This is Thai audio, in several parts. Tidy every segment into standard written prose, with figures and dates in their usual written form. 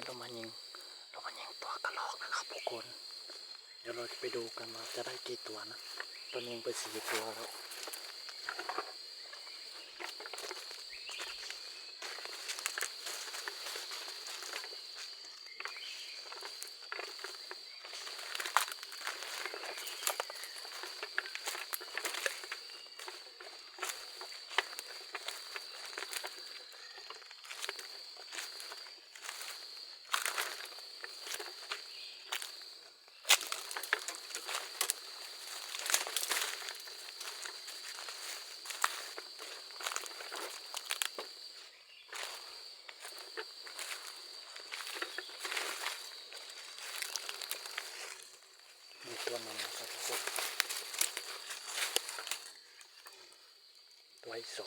เรามายิงตัวกระรอกนะครับทุกคนเดี๋ยวเราจะไปดูกันว่าจะได้กี่ตัวนะตอนนี้ยิงไป4 ตัวแล้วมีตัวนึงนะครับทุกคนตัวที่2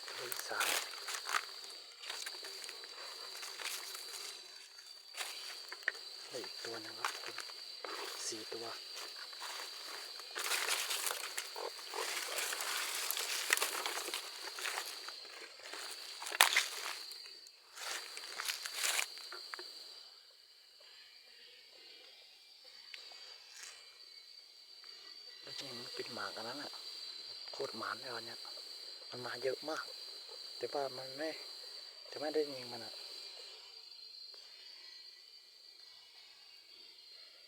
ตัวที่3และอีกตัวนึงครับ4 ตัวจริงปิดหมากกันนั้นอ่ะโคตรหมานเลยวันนี้มันมาเยอะมากแต่ว่ามันไม่ได้ยิงมันอ่ะ